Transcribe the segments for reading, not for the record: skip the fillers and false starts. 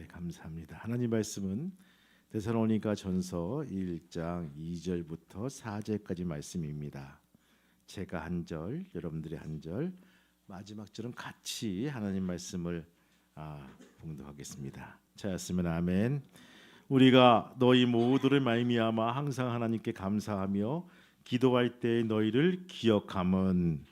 감사합니다. 하나님 말씀은 데살로니가 전서 1장 2절부터 4절까지 말씀입니다. 제가 한 절, 여러분들이 한 절, 마지막 절은 같이 하나님 말씀을 봉독하겠습니다. 차였으면 아멘. 우리가 너희 모두를 말미암아 항상 하나님께 감사하며 기도할 때 너희를 기억함은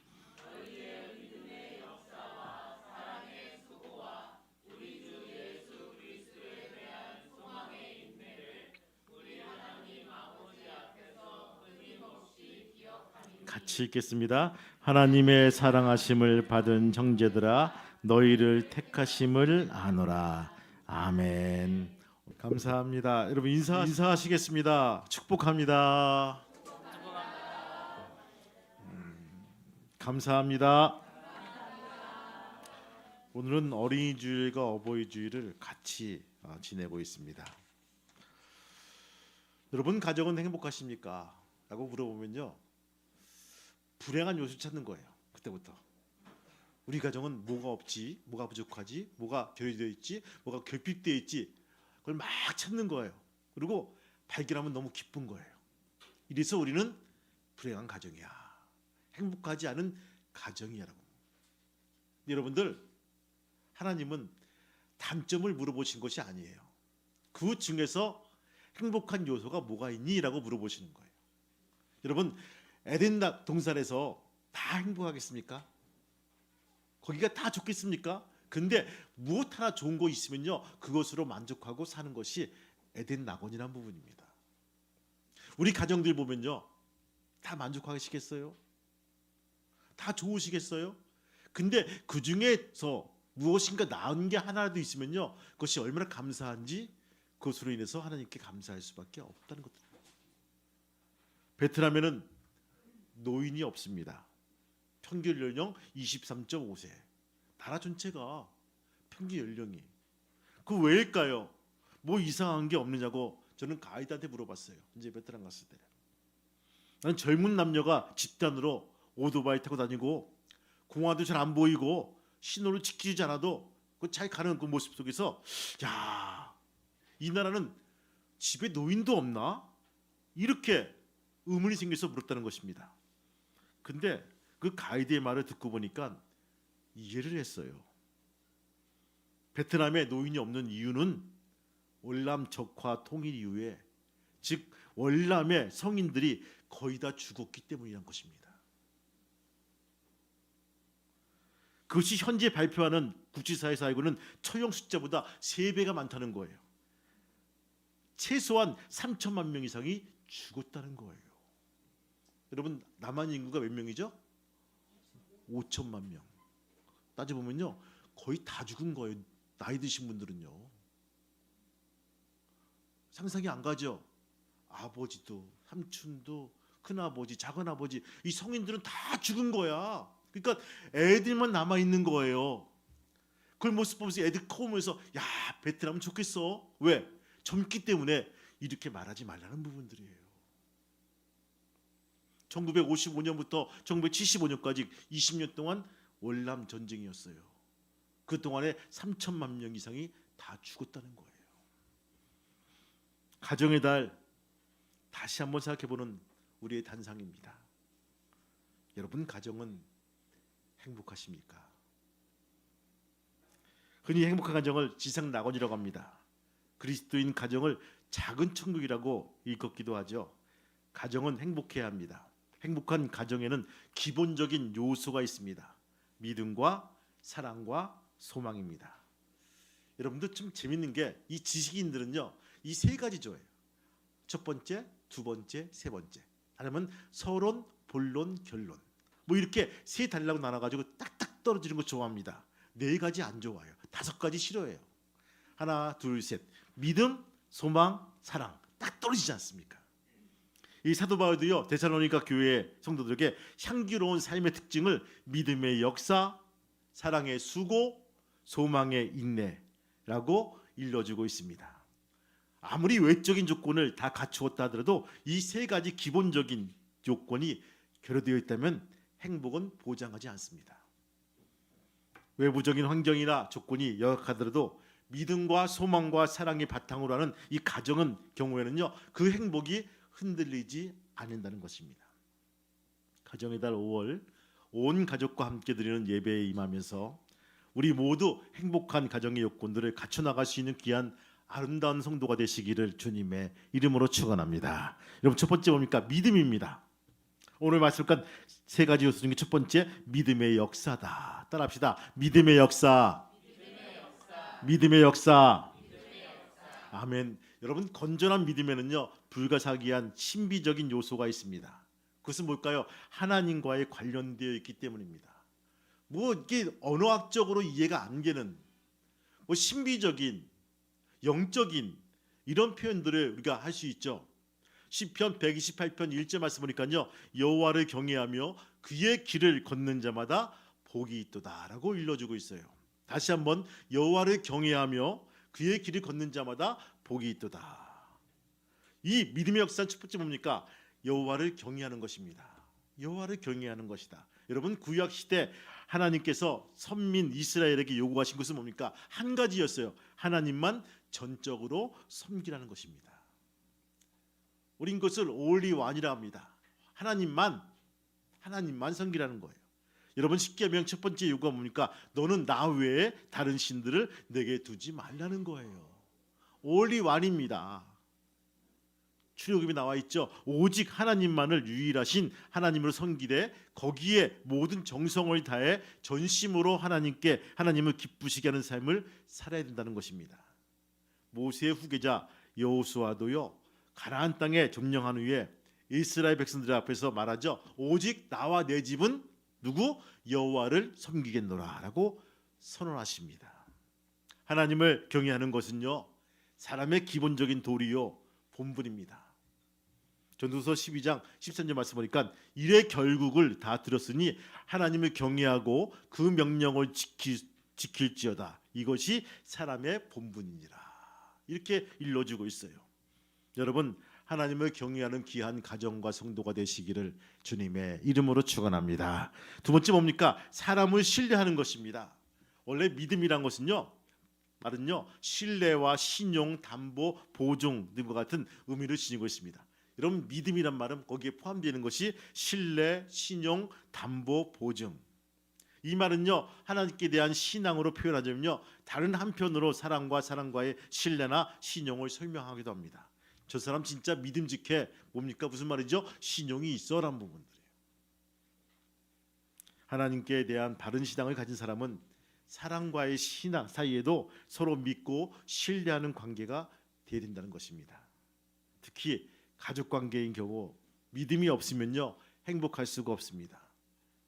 같이 읽겠습니다. 하나님의 사랑하심을 받은 형제들아 너희를 택하심을 아노라. 아멘. 감사합니다. 여러분 인사하시겠습니다. 축복합니다. 감사합니다. 오늘은 어린이 주일과 어버이 주일을 같이 지내고 있습니다. 여러분 가정은 행복하십니까? 라고 물어보면요, 불행한 요소 찾는 거예요. 그때부터 우리 가정은 뭐가 없지, 뭐가 부족하지, 뭐가 결여되어 있지, 뭐가 결핍되어 있지, 그걸 막 찾는 거예요. 그리고 발견하면 너무 기쁜 거예요. 이래서 우리는 불행한 가정이야, 행복하지 않은 가정이야라고. 여러분들, 하나님은 단점을 물어보신 것이 아니에요. 그 중에서 행복한 요소가 뭐가 있니? 라고 물어보시는 거예요. 여러분, 에덴 동산에서 다 행복하겠습니까? 거기가 다 좋겠습니까? 근데 무엇 하나 좋은 거 있으면요, 그것으로 만족하고 사는 것이 에덴 낙원이라는 부분입니다. 우리 가정들 보면요, 다 만족하시겠어요? 다 좋으시겠어요? 근데 그 중에서 무엇인가 나은 게 하나라도 있으면요, 그것이 얼마나 감사한지 그것으로 인해서 하나님께 감사할 수밖에 없다는 것입니다. 베트남에는 노인이 없습니다. 평균 연령 23.5세. 나라 전체가 평균 연령이. 그 왜일까요? 뭐 이상한 게 없느냐고 저는 가이드한테 물어봤어요. 이제 베트남 갔을 때. 나는 젊은 남녀가 집단으로 오토바이 타고 다니고 공화도 잘 안 보이고 신호를 지키지 않아도 잘 가는 그 모습 속에서, 야, 이 나라는 집에 노인도 없나? 이렇게 의문이 생겨서 물었다는 것입니다. 근데 그 가이드의 말을 듣고 보니까 이해를 했어요. 베트남에 노인이 없는 이유는 월남 적화 통일 이후에, 즉 월남의 성인들이 거의 다 죽었기 때문이란 것입니다. 그것이 현재 발표하는 국제사회에서 알고는 처형 숫자보다 3배가 많다는 거예요. 최소한 3천만 명 이상이 죽었다는 거예요. 여러분, 남한 인구가 몇 명이죠? 5천만 명. 따져보면요, 거의 다 죽은 거예요. 나이 드신 분들은요. 상상이 안 가죠? 아버지도, 삼촌도, 큰아버지, 작은아버지, 이 성인들은 다 죽은 거야. 그러니까 애들만 남아있는 거예요. 그걸 모습 보면서 애들 커오면서, 야, 베트남은 좋겠어. 왜? 젊기 때문에. 이렇게 말하지 말라는 부분들이에요. 1955년부터 1975년까지 20년 동안 월남 전쟁이었어요. 그 동안에 3천만 명 이상이 다 죽었다는 거예요. 가정의 달, 다시 한번 생각해보는 우리의 단상입니다. 여러분 가정은 행복하십니까? 흔히 행복한 가정을 지상 낙원이라고 합니다. 그리스도인 가정을 작은 천국이라고 일컫기도 하죠. 가정은 행복해야 합니다. 행복한 가정에는 기본적인 요소가 있습니다. 믿음과 사랑과 소망입니다. 여러분들 좀 재밌는 게, 이 지식인들은요, 이 3가지 좋아해요. 첫 번째, 두 번째, 세 번째. 아니면 서론, 본론, 결론. 뭐 이렇게 3단락으로 나눠가지고 딱딱 떨어지는 거 좋아합니다. 4가지 안 좋아해요. 5가지 싫어해요. 하나, 둘, 셋. 믿음, 소망, 사랑. 딱 떨어지지 않습니까? 이 사도 바울도요, 데살로니가 교회 성도들에게 향기로운 삶의 특징을 믿음의 역사, 사랑의 수고, 소망의 인내라고 일러주고 있습니다. 아무리 외적인 조건을 다 갖추었다 하더라도 이 3가지 기본적인 조건이 결여되어 있다면 행복은 보장하지 않습니다. 외부적인 환경이나 조건이 열악하더라도 믿음과 소망과 사랑이 바탕으로 하는 이 가정은 경우에는요, 그 행복이 흔들리지 않는다는 것입니다. 가정의 달 5월 온 가족과 함께 드리는 예배에 임하면서 우리 모두 행복한 가정의 요건들을 갖춰 나갈 수 있는 귀한 아름다운 성도가 되시기를 주님의 이름으로 축원합니다. 여러분, 첫 번째 뭡니까? 믿음입니다. 오늘 말씀과 세 가지 요소 중에 첫 번째, 믿음의 역사다. 따라합시다. 믿음의 역사. 믿음의 역사. 아멘. 여러분, 건전한 믿음에는요, 불가사의한 신비적인 요소가 있습니다. 그것은 뭘까요? 하나님과의 관련되어 있기 때문입니다. 뭐 이게 언어학적으로 이해가 안 되는 뭐 신비적인 영적인 이런 표현들을 우리가 할 수 있죠. 시편 128편 1절 말씀 보니까요, 여호와를 경외하며 그의 길을 걷는 자마다 복이 있도다라고 일러주고 있어요. 다시 한번, 여호와를 경외하며 그의 길을 걷는 자마다 복이 있도다. 이 믿음의 역사는 첫 번째 뭡니까? 여호와를 경외하는 것입니다. 여호와를 경외하는 것이다. 여러분, 구약 시대 하나님께서 선민 이스라엘에게 요구하신 것은 뭡니까? 한 가지였어요. 하나님만 전적으로 섬기라는 것입니다. 우린 그것을 only one이라 합니다. 하나님만 섬기라는 거예요. 여러분, 십계명 첫 번째 요구가 뭡니까? 너는 나 외에 다른 신들을 내게 두지 말라는 거예요. only one입니다. 출애굽에 나와 있죠. 오직 하나님만을 유일하신 하나님으로 섬기되 거기에 모든 정성을 다해 전심으로 하나님을 기쁘시게 하는 삶을 살아야 된다는 것입니다. 모세의 후계자 여호수아도요, 가나안 땅에 점령한 후에 이스라엘 백성들 앞에서 말하죠. 오직 나와 내 집은 누구? 여호와를 섬기겠노라라고 선언하십니다. 하나님을 경외하는 것은요, 사람의 기본적인 도리요, 본분입니다. 전도서 12장 13절 말씀 보니까 일의 결국을 다 들었으니 하나님을 경외하고 그 명령을 지킬지어다. 이것이 사람의 본분이니라. 이렇게 일러주고 있어요. 여러분, 하나님을 경외하는 귀한 가정과 성도가 되시기를 주님의 이름으로 축원합니다. 두 번째 뭡니까? 사람을 신뢰하는 것입니다. 원래 믿음이란 것은요, 말은요, 신뢰와 신용, 담보, 보증 등과 같은 의미를 지니고 있습니다. 여러분, 믿음이란 말은 거기에 포함되는 것이 신뢰, 신용, 담보, 보증. 이 말은요, 하나님께 대한 신앙으로 표현하자면요, 다른 한편으로 사람과의 신뢰나 신용을 설명하기도 합니다. 저 사람 진짜 믿음직해. 뭡니까? 무슨 말이죠? 신용이 있어라는 부분들이에요. 하나님께 대한 바른 신앙을 가진 사람은 사람과의 신앙 사이에도 서로 믿고 신뢰하는 관계가 되어야 된다는 것입니다. 특히 가족 관계인 경우 믿음이 없으면요, 행복할 수가 없습니다.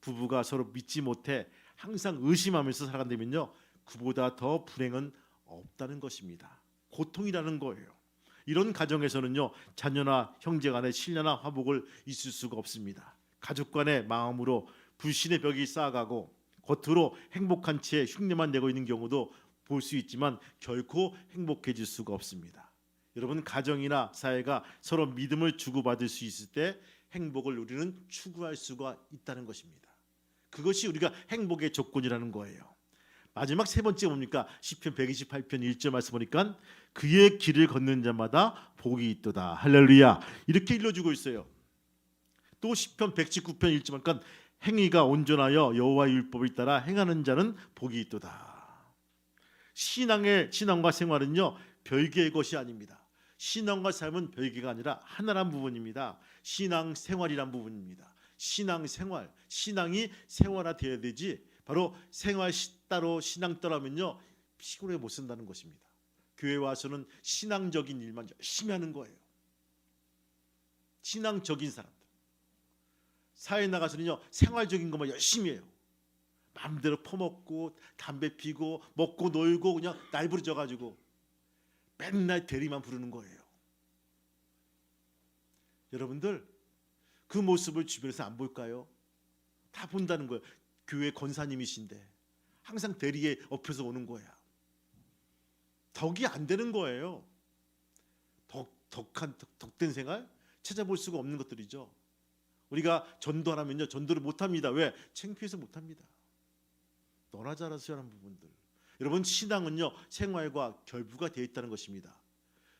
부부가 서로 믿지 못해 항상 의심하면서 살아간다면요, 그보다 더 불행은 없다는 것입니다. 고통이라는 거예요. 이런 가정에서는요, 자녀나 형제 간의 신뢰나 화목을 있을 수가 없습니다. 가족 간의 마음으로 불신의 벽이 쌓아가고 겉으로 행복한 채 흉내만 내고 있는 경우도 볼 수 있지만 결코 행복해질 수가 없습니다. 여러분, 가정이나 사회가 서로 믿음을 주고받을 수 있을 때 행복을 우리는 추구할 수가 있다는 것입니다. 그것이 우리가 행복의 조건이라는 거예요. 마지막 세 번째 뭡니까? 시편 128편 1절 말씀 보니까 그의 길을 걷는 자마다 복이 있도다. 할렐루야. 이렇게 일러주고 있어요. 또 시편 119편 1절 보니까 행위가 온전하여 여호와의 율법을 따라 행하는 자는 복이 있도다. 신앙과 생활은요, 별개의 것이 아닙니다. 신앙과 삶은 별개가 아니라 하나란 부분입니다. 신앙 생활이란 부분입니다. 신앙 생활, 신앙이 생활화되어야 되지, 바로 생활 따로 신앙 따라면요, 시골에 못 쓴다는 것입니다. 교회 와서는 신앙적인 일만 열심히 하는 거예요. 신앙적인 사람들. 사회에 나가서는요, 생활적인 것만 열심히 해요. 마음대로 퍼먹고 담배 피고 먹고 놀고 그냥 날부러져가지고 맨날 대리만 부르는 거예요. 여러분들, 그 모습을 주변에서 안 볼까요? 다 본다는 거예요. 교회 권사님이신데 항상 대리에 엎혀서 오는 거야. 덕이 안 되는 거예요. 덕된 생활 찾아볼 수가 없는 것들이죠. 우리가 전도하면요, 전도를 못합니다. 왜? 창피해서 못합니다. 너나 잘하세요 하는 부분들. 여러분, 신앙은요 생활과 결부가 되어 있다는 것입니다.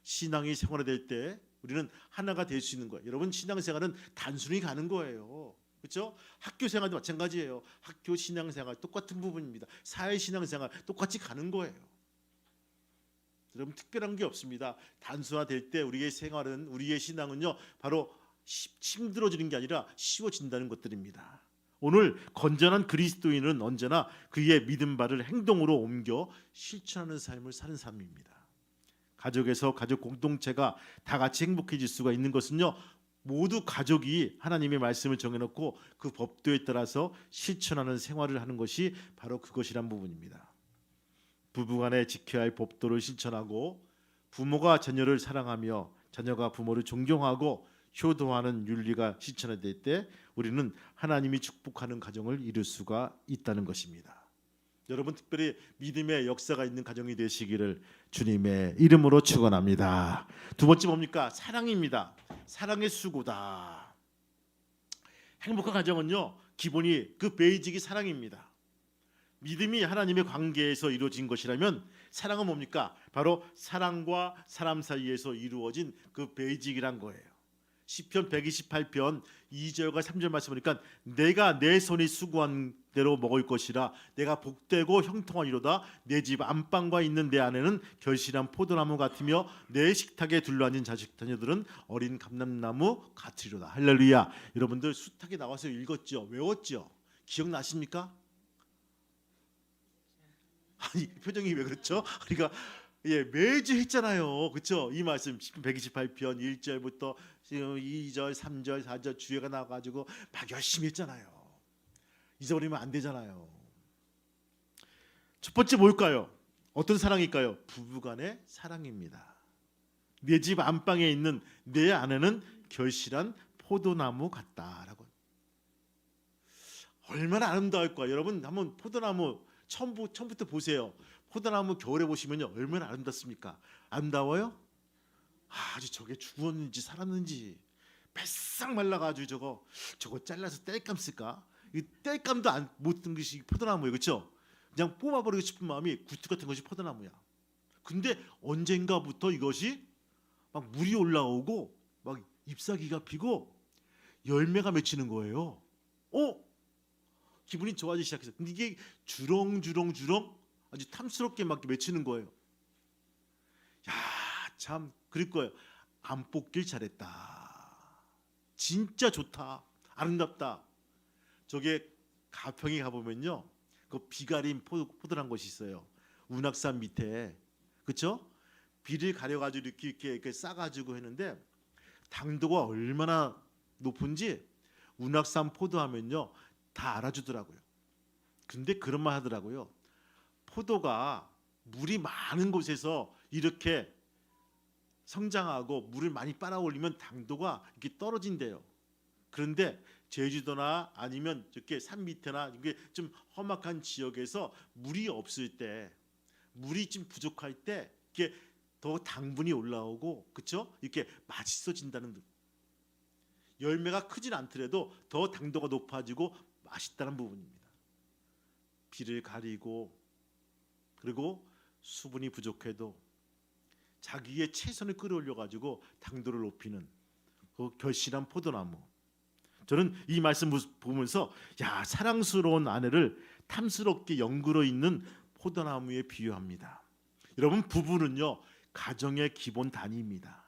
신앙이 생활화될 때 우리는 하나가 될 수 있는 거예요. 여러분, 신앙생활은 단순히 가는 거예요. 그렇죠? 학교 생활도 마찬가지예요. 학교 신앙생활 똑같은 부분입니다. 사회 신앙생활 똑같이 가는 거예요. 여러분, 특별한 게 없습니다. 단순화될 때 우리의 생활은, 우리의 신앙은요 바로 힘들어지는 게 아니라 쉬워진다는 것들입니다. 오늘 건전한 그리스도인은 언제나 그의 믿음 바를 행동으로 옮겨 실천하는 삶을 사는 삶입니다. 가족에서 가족 공동체가 다 같이 행복해질 수가 있는 것은요 모두 가족이 하나님의 말씀을 정해놓고 그 법도에 따라서 실천하는 생활을 하는 것이 바로 그것이란 부분입니다. 부부간에 지켜야 할 법도를 실천하고, 부모가 자녀를 사랑하며 자녀가 부모를 존경하고 효도하는 윤리가 실천될 때 우리는 하나님이 축복하는 가정을 이룰 수가 있다는 것입니다. 여러분, 특별히 믿음의 역사가 있는 가정이 되시기를 주님의 이름으로 축원합니다. 두 번째 뭡니까? 사랑입니다. 사랑의 수고다. 행복한 가정은요 기본이, 그 베이직이 사랑입니다. 믿음이 하나님의 관계에서 이루어진 것이라면 사랑은 뭡니까? 바로 사랑과 사람 사이에서 이루어진 그 베이직이란 거예요. 시편 128편 2절과 3절 말씀 보니까 내가 내 손이 수고한 대로 먹을 것이라, 내가 복되고 형통하리로다. 내 집 안방과 있는 내 안에는 결실한 포도나무 같으며 내 식탁에 둘러앉은 자식 자녀들은 어린 감람나무 같으리로다. 할렐루야. 여러분들 숱하게 나와서 읽었죠? 외웠죠? 기억나십니까? 아니, 표정이 왜 그렇죠? 그러니까 매주 했잖아요. 그렇죠? 이 말씀 128편 1절부터 2절, 3절, 4절 주예가 나와가지고 막 열심히 했잖아요. 잊어버리면 안 되잖아요. 첫 번째 뭘까요? 어떤 사랑일까요? 부부간의 사랑입니다. 내 집 안방에 있는 내 아내는 결실한 포도나무 같다라고. 얼마나 아름다울까. 여러분 한번 포도나무 처음부터 보세요. 포도나무 겨울에 보시면요 얼마나 아름답습니까? 아름다워요? 아주 저게 죽었는지 살았는지 바싹 말라가지고 저거 잘라서 땔감 쓸까? 이 땔감도 못 든 것이 포도나무예요. 그렇죠? 그냥 뽑아버리고 싶은 마음이 구트 같은 것이 포도나무야. 근데 언젠가부터 이것이 막 물이 올라오고 막 잎사귀가 피고 열매가 맺히는 거예요. 기분이 좋아지기 시작했어요. 근데 이게 주렁주렁 아주 탐스럽게 막 맺히는 거예요. 야, 참 그럴 거예요. 안 뽑길 잘했다. 진짜 좋다. 아름답다. 저게 가평에 가보면요, 그 비가림 포도란 곳이 있어요. 운악산 밑에, 그렇죠? 비를 가려가지고 이렇게 싸가지고 했는데 당도가 얼마나 높은지 운악산 포도하면요 다 알아주더라고요. 근데 그런 말 하더라고요. 포도가 물이 많은 곳에서 이렇게 성장하고 물을 많이 빨아올리면 당도가 이렇게 떨어진대요. 그런데 제주도나 아니면 이렇게 산 밑에나 이게 좀 험악한 지역에서 물이 없을 때, 물이 좀 부족할 때 이렇게 더 당분이 올라오고, 그렇죠? 이렇게 맛있어진다는 듯. 열매가 크진 않더라도 더 당도가 높아지고 맛있다는 부분입니다. 비를 가리고 그리고 수분이 부족해도 자기의 최선을 끌어올려 가지고 당도를 높이는 그 결실한 포도나무. 저는 이 말씀 보면서 야, 사랑스러운 아내를 탐스럽게 연그러 있는 포도나무에 비유합니다. 여러분, 부부는요 가정의 기본 단위입니다.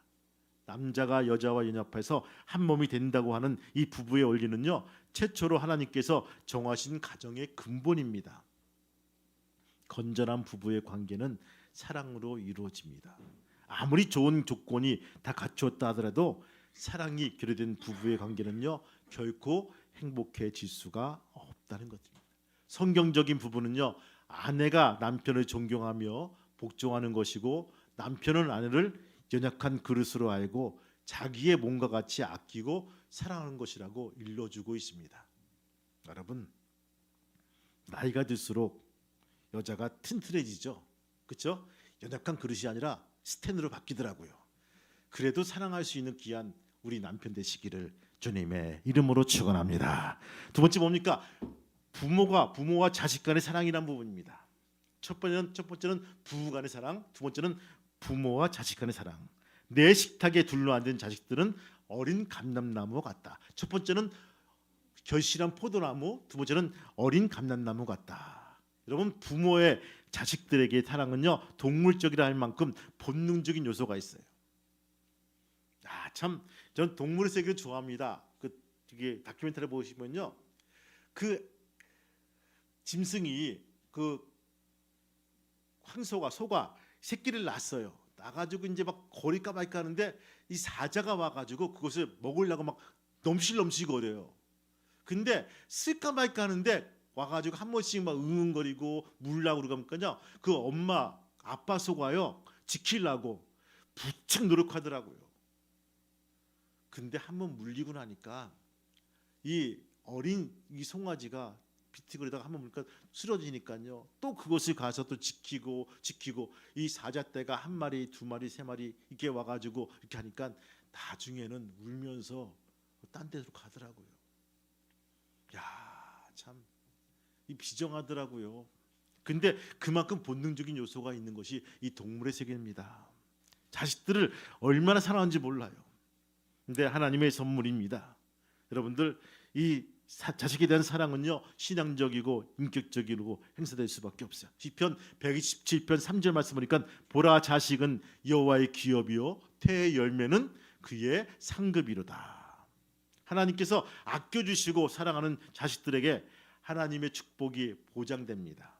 남자가 여자와 연합해서 한 몸이 된다고 하는 이 부부의 원리는요 최초로 하나님께서 정하신 가정의 근본입니다. 건전한 부부의 관계는 사랑으로 이루어집니다. 아무리 좋은 조건이 다 갖추었다 하더라도 사랑이 결여된 부부의 관계는요 결코 행복해질 수가 없다는 것입니다. 성경적인 부부는요 아내가 남편을 존경하며 복종하는 것이고, 남편은 아내를 연약한 그릇으로 알고 자기의 몸과 같이 아끼고 사랑하는 것이라고 일러주고 있습니다. 여러분, 나이가 들수록 여자가 튼튼해지죠. 그렇죠? 연약한 그릇이 아니라 스탠으로 바뀌더라고요. 그래도 사랑할 수 있는 귀한 우리 남편 되시기를 주님의 이름으로 축원합니다. 두 번째 뭡니까? 부모와 자식 간의 사랑이란 부분입니다. 첫 번째는 부부 간의 사랑, 두 번째는 부모와 자식 간의 사랑. 내 식탁에 둘러앉은 자식들은 어린 감람나무 같다. 첫 번째는 결실한 포도나무, 두 번째는 어린 감람나무 같다. 여러분, 부모의 자식들에게 사랑은요, 동물적이라 할 만큼 본능적인 요소가 있어요. 참, 저는 동물의 세계를 좋아합니다. 이게 다큐멘터리 보시면요, 그 짐승이 소가 새끼를 낳았어요. 나가지고 이제 막 거릴까 말까 하는데 이 사자가 와가지고 그것을 먹으려고 막 넘실넘실거려요. 근데 쓸까 말까 하는데 와가지고 한 번씩 막 응응거리고 물라고 그러니까요, 그 아빠 소가요 지키려고 부쩍 노력하더라고요. 근데 한 번 물리고 나니까 이 어린 이 송아지가 비틀거리다가 한번 물니까 쓰러지니까요, 또 그것을 가서 또 지키고 이 사자떼가 한 마리, 두 마리, 세 마리 이렇게 와가지고 이렇게 하니까 나중에는 울면서 딴 데로 가더라고요. 참 이 비정하더라고요. 근데 그만큼 본능적인 요소가 있는 것이 이 동물의 세계입니다. 자식들을 얼마나 사랑하는지 몰라요. 근데 하나님의 선물입니다. 여러분들, 이 자식에 대한 사랑은요, 신앙적이고 인격적이고 행사될 수밖에 없어요. 시편 127편 3절 말씀 보니까 보라, 자식은 여호와의 기업이요 태의 열매는 그의 상급이로다. 하나님께서 아껴주시고 사랑하는 자식들에게 하나님의 축복이 보장됩니다.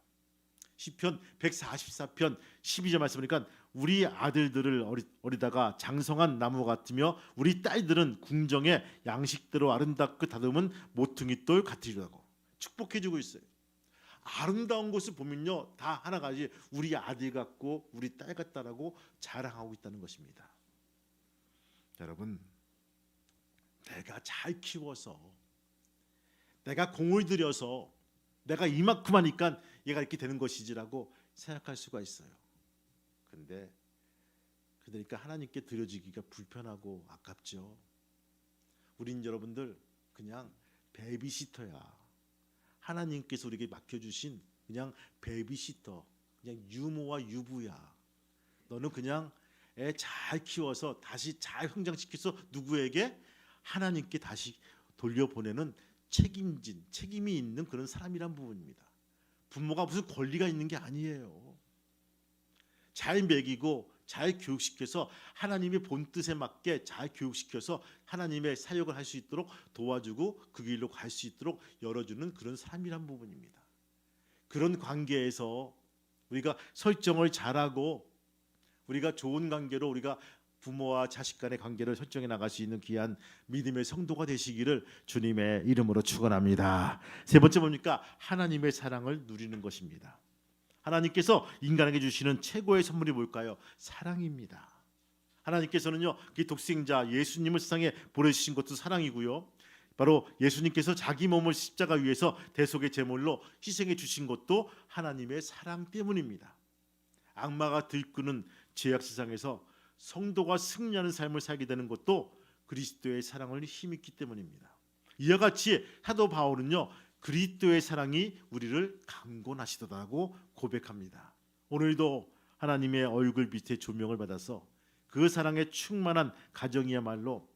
시편 144편 12절 말씀 보니까 우리 아들들을 어리다가 장성한 나무 같으며 우리 딸들은 궁정의 양식대로 아름답고 다듬은 모퉁이 돌 같으리라고 축복해주고 있어요. 아름다운 것을 보면요, 다 하나가지 우리 아들 같고 우리 딸 같다라고 자랑하고 있다는 것입니다. 여러분, 내가 잘 키워서, 내가 공을 들여서 내가 이만큼 하니까 얘가 이렇게 되는 것이지라고 생각할 수가 있어요. 근데 그러니까 하나님께 드려지기가 불편하고 아깝죠. 우린 여러분들 그냥 베이비시터야. 하나님께서 우리에게 맡겨주신 그냥 베이비시터, 그냥 유모와 유부야. 너는 그냥 애 잘 키워서 다시 잘 성장시켜서 누구에게? 하나님께 다시 돌려보내는 책임이 있는 그런 사람이란 부분입니다. 부모가 무슨 권리가 있는 게 아니에요. 잘 먹이고 잘 교육시켜서 하나님의 본뜻에 맞게 잘 교육시켜서 하나님의 사역을 할 수 있도록 도와주고 그 길로 갈 수 있도록 열어주는 그런 사람이란 부분입니다. 그런 관계에서 우리가 설정을 잘하고 우리가 좋은 관계로 우리가 부모와 자식 간의 관계를 설정해 나갈 수 있는 귀한 믿음의 성도가 되시기를 주님의 이름으로 축원합니다. 세 번째 뭡니까? 하나님의 사랑을 누리는 것입니다. 하나님께서 인간에게 주시는 최고의 선물이 뭘까요? 사랑입니다. 하나님께서는요, 그 독생자 예수님을 세상에 보내주신 것도 사랑이고요, 바로 예수님께서 자기 몸을 십자가 위에서 대속의 제물로 희생해 주신 것도 하나님의 사랑 때문입니다. 악마가 들끄는 죄악 세상에서 성도가 승리하는 삶을 살게 되는 것도 그리스도의 사랑을 힘입기 때문입니다. 이와 같이 사도 바울은요, 그리스도의 사랑이 우리를 강권하시더라고 고백합니다. 오늘도 하나님의 얼굴 빛의 조명을 받아서 그 사랑에 충만한 가정이야말로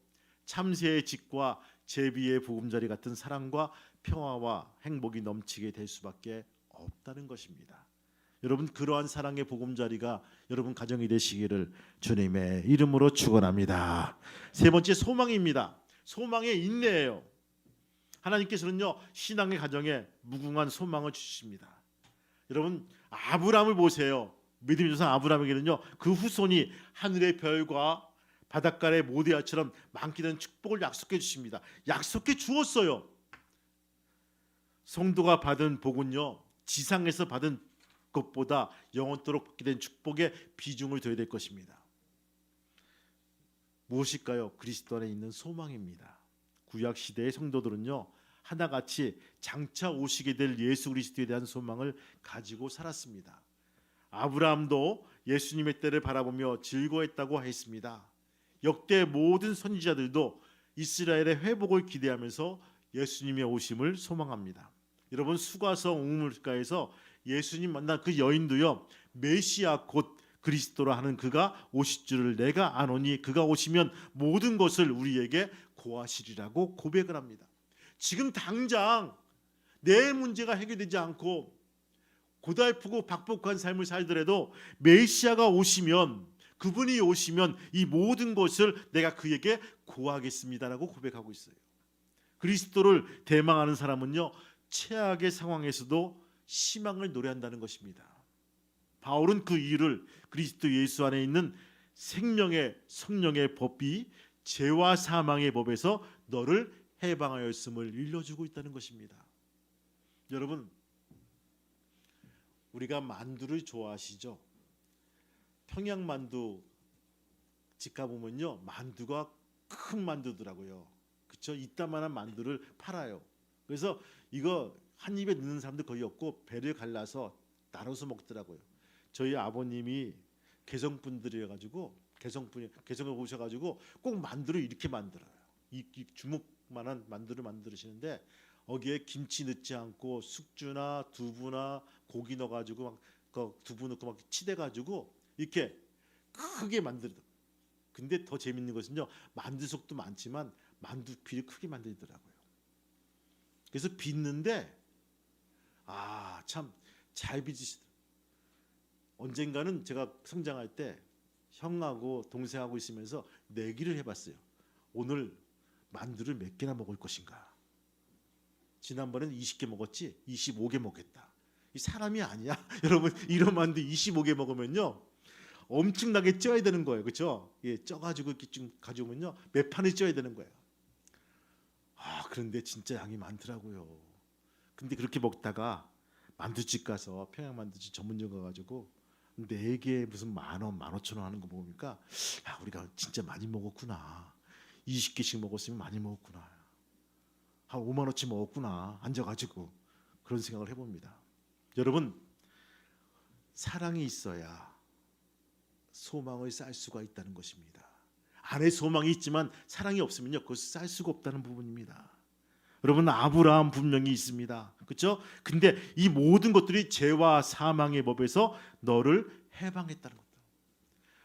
참새의 집과 제비의 보금자리 같은 사랑과 평화와 행복이 넘치게 될 수밖에 없다는 것입니다. 여러분, 그러한 사랑의 보금자리가 여러분 가정이 되시기를 주님의 이름으로 축원합니다. 세 번째, 소망입니다. 소망의 인내예요. 하나님께서는요, 신앙의 가정에 무궁한 소망을 주십니다. 여러분, 아브라함을 보세요. 믿음의 조상 아브라함에게는요, 그 후손이 하늘의 별과 바닷가의 모래알처럼 많게 되는 축복을 약속해 주십니다. 약속해 주었어요. 성도가 받은 복은요, 지상에서 받은 것보다 영원토록 받게 된 축복에 비중을 둬야 될 것입니다. 무엇일까요? 그리스도 안에 있는 소망입니다. 구약 시대의 성도들은요, 하나같이 장차 오시게 될 예수 그리스도에 대한 소망을 가지고 살았습니다. 아브라함도 예수님의 때를 바라보며 즐거워했다고 했습니다. 역대 모든 선지자들도 이스라엘의 회복을 기대하면서 예수님의 오심을 소망합니다. 여러분, 수가성 우물가에서 예수님 만난 그 여인도요, 메시아 곧 그리스도라 하는 그가 오실 줄을 내가 아노니 그가 오시면 모든 것을 우리에게 고하시리라고 고백을 합니다. 지금 당장 내 문제가 해결되지 않고 고달프고 박복한 삶을 살더라도 메시아가 오시면, 그분이 오시면 이 모든 것을 내가 그에게 고하겠습니다라고 고백하고 있어요. 그리스도를 대망하는 사람은요, 최악의 상황에서도 희망을 노래한다는 것입니다. 바울은 그 이유를 그리스도 예수 안에 있는 생명의 성령의 법이 죄와 사망의 법에서 너를 해방하였음을 일러주고 있다는 것입니다. 여러분, 우리가 만두를 좋아하시죠? 평양만두 집 가보면요, 만두가 큰 만두더라고요. 그렇죠? 이따만한 만두를 팔아요. 그래서 이거 한 입에 넣는 사람도 거의 없고 배를 갈라서 나눠서 먹더라고요. 저희 아버님이 개성분들이어가지고 개성을 오셔가지고 꼭 만두를 이렇게 만들어요. 이 주먹만한 만두를 만드시는데 거기에 김치 넣지 않고 숙주나 두부나 고기 넣어가지고 막 그 두부 넣고 막 치대가지고 이렇게 크게 만들어. 근데 더 재밌는 것은요, 만두 속도 많지만 만두 피를 크게 만들더라고요. 그래서 빚는데 참 잘 빚으시더라고요. 언젠가는 제가 성장할 때 형하고 동생하고 있으면서 내기를 해봤어요. 오늘 만두를 몇 개나 먹을 것인가. 지난번에는 20개 먹었지 25개 먹겠다. 이 사람이 아니야. 여러분, 이런 만두 25개 먹으면요 엄청나게 쪄야 되는 거예요. 그렇죠? 예, 쪄가지고 이렇게 좀 가져오면요 몇 판을 쪄야 되는 거예요. 그런데 진짜 양이 많더라고요. 근데 그렇게 먹다가 만두집 가서 평양 만두집 전문점 가가지고 4개에 무슨 10,000원, 15,000원 하는 거 보니까 우리가 진짜 많이 먹었구나. 20개씩 먹었으면 많이 먹었구나. 한 5만 원치 먹었구나. 앉아가지고 그런 생각을 해봅니다. 여러분, 사랑이 있어야 소망을 쌓을 수가 있다는 것입니다. 안에 소망이 있지만 사랑이 없으면요 그것을 쌓을 수가 없다는 부분입니다. 여러분, 아브라함 분명히 있습니다. 그렇죠? 근데 이 모든 것들이 죄와 사망의 법에서 너를 해방했다는 것.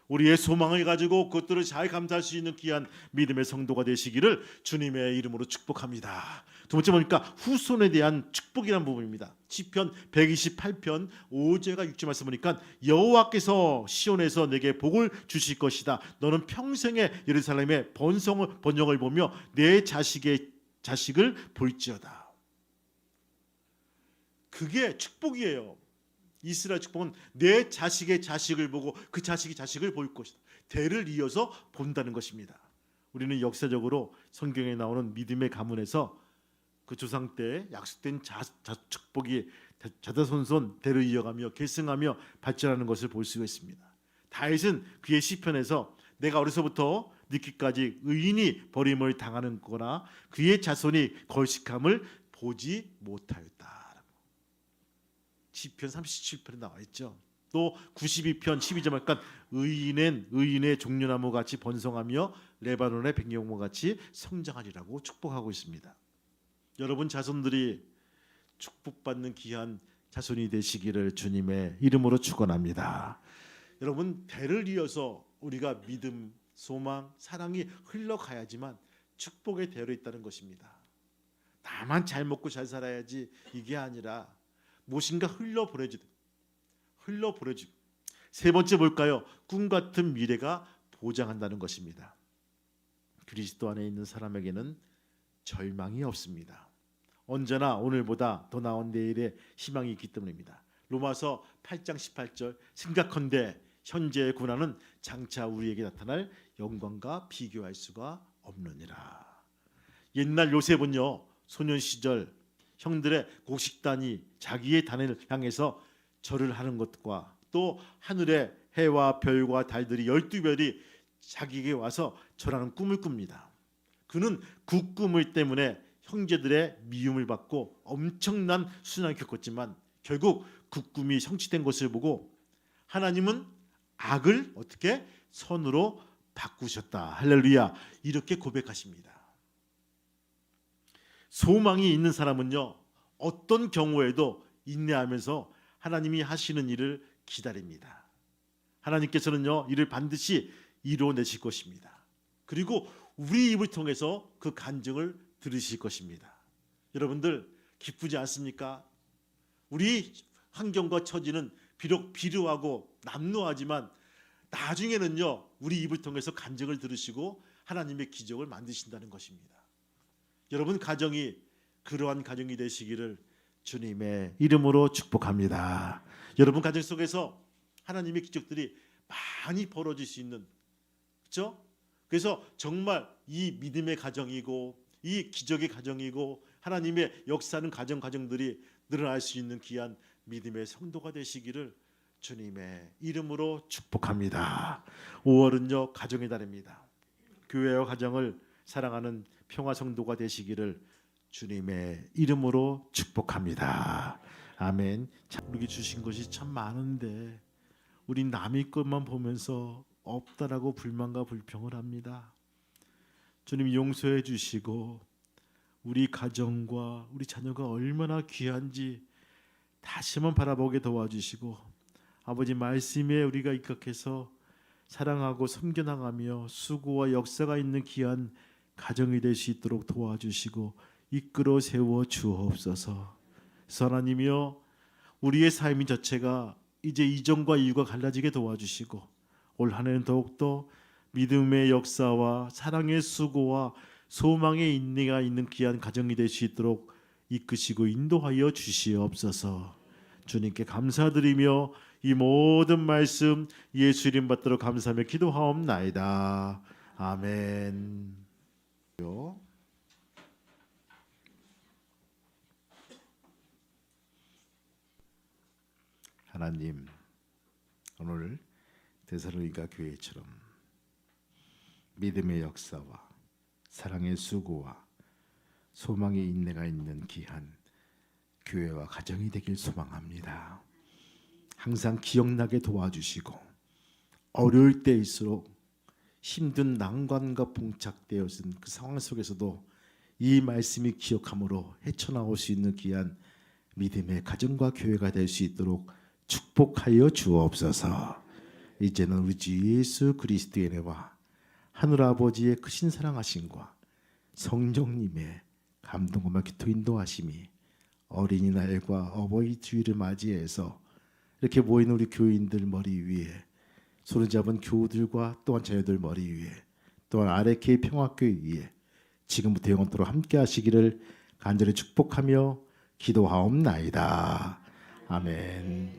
우리의 소망을 가지고 그것들을 잘 감사할 수 있는 귀한 믿음의 성도가 되시기를 주님의 이름으로 축복합니다. 두 번째 보니까 후손에 대한 축복이라는 부분입니다. 시편 128편 5절과 6절 말씀 보니까 여호와께서 시온에서 내게 복을 주실 것이다. 너는 평생에 예루살렘의 번영을 보며 내 자식을 볼지어다. 그게 축복이에요. 이스라엘 축복은 내 자식의 자식을 보고 그 자식이 자식을 볼 것이다. 대를 이어서 본다는 것입니다. 우리는 역사적으로 성경에 나오는 믿음의 가문에서 그 조상 때 약속된 축복이 자자손손 대를 이어가며 계승하며 발전하는 것을 볼 수가 있습니다. 다윗은 그의 시편에서 내가 어려서부터 늙기까지 의인이 버림을 당하는 거나 그의 자손이 걸식함을 보지 못하였다. 시편 37편에 나와 있죠. 또 92편 12절 보니까 의인의 종려나무 같이 번성하며 레바논의 백령무 같이 성장하리라고 축복하고 있습니다. 여러분 자손들이 축복받는 귀한 자손이 되시기를 주님의 이름으로 축원합니다. 여러분, 대를 이어서 우리가 믿음, 소망, 사랑이 흘러가야지만 축복의 대로 있다는 것입니다. 나만 잘 먹고 잘 살아야지 이게 아니라 무엇인가 흘러보내주고. 세 번째 뭘까요? 꿈 같은 미래가 보장한다는 것입니다. 그리스도 안에 있는 사람에게는 절망이 없습니다. 언제나 오늘보다 더 나은 내일의 희망이 있기 때문입니다. 로마서 8장 18절 생각컨대 현재의 고난은 장차 우리에게 나타날 영광과 비교할 수가 없느니라. 옛날 요셉은요 소년 시절 형들의 곡식단이 자기의 단을 향해서 절을 하는 것과 또 하늘의 해와 별과 달들이 12별이 자기에게 와서 절하는 꿈을 꿉니다. 그는 그 꿈을 때문에 형제들의 미움을 받고 엄청난 수난을 겪었지만 결국 그 꿈이 성취된 것을 보고 하나님은 악을 어떻게 선으로 바꾸셨다. 할렐루야. 이렇게 고백하십니다. 소망이 있는 사람은요 어떤 경우에도 인내하면서 하나님이 하시는 일을 기다립니다. 하나님께서는요, 이를 반드시 이루어내실 것입니다. 그리고 우리 입을 통해서 그 간증을 들으실 것입니다. 여러분들 기쁘지 않습니까? 우리 환경과 처지는 비록 비루하고 남루하지만 나중에는요, 우리 입을 통해서 간증을 들으시고 하나님의 기적을 만드신다는 것입니다. 여러분 가정이 그러한 가정이 되시기를 주님의 이름으로 축복합니다. 여러분 가정 속에서 하나님의 기적들이 많이 벌어질 수 있는, 그렇죠? 그래서 정말 이 믿음의 가정이고 이 기적의 가정이고 하나님의 역사하는 가정들이 늘어날 수 있는 귀한 믿음의 성도가 되시기를 주님의 이름으로 축복합니다. 5월은요 가정의 달입니다. 교회와 가정을 사랑하는 평화 성도가 되시기를 주님의 이름으로 축복합니다. 아멘. 우리에게 주신 것이 참 많은데 우리 남의 것만 보면서 없다라고 불만과 불평을 합니다. 주님 용서해 주시고 우리 가정과 우리 자녀가 얼마나 귀한지 다시 한번 바라보게 도와주시고 아버지 말씀에 우리가 입각해서 사랑하고 섬겨나가며 수고와 역사가 있는 귀한 가정이 될 수 있도록 도와주시고 이끌어 세워 주옵소서. 하나님이여 우리의 삶이 자체가 이제 이전과 이후가 갈라지게 도와주시고 올 한 해는 더욱더 믿음의 역사와 사랑의 수고와 소망의 인내가 있는 귀한 가정이 될 수 있도록 이끄시고 인도하여 주시옵소서. 주님께 감사드리며 이 모든 말씀 예수 이름 받들어 감사하며 기도하옵나이다. 아멘. 하나님, 오늘 데살로니가 교회처럼 믿음의 역사와 사랑의 수고와 소망의 인내가 있는 귀한 교회와 가정이 되길 소망합니다. 항상 기억나게 도와주시고 어려울 때일수록 힘든 난관과 봉착되어진 그 상황 속에서도 이 말씀이 기억함으로 헤쳐나올 수 있는 귀한 믿음의 가정과 교회가 될 수 있도록 축복하여 주옵소서. 이제는 우리 주 예수 그리스도의 은혜와 하늘 아버지의 크신 사랑하심과 성령님의 감동과 기도 인도하심이 어린이날과 어버이 주일을 맞이해서 이렇게 모인 우리 교인들 머리 위에 손을 잡은 교우들과 또한 자녀들 머리 위에 또한 아레케이 평화교회 위에 지금부터 영원토록 함께 하시기를 간절히 축복하며 기도하옵나이다. 아멘.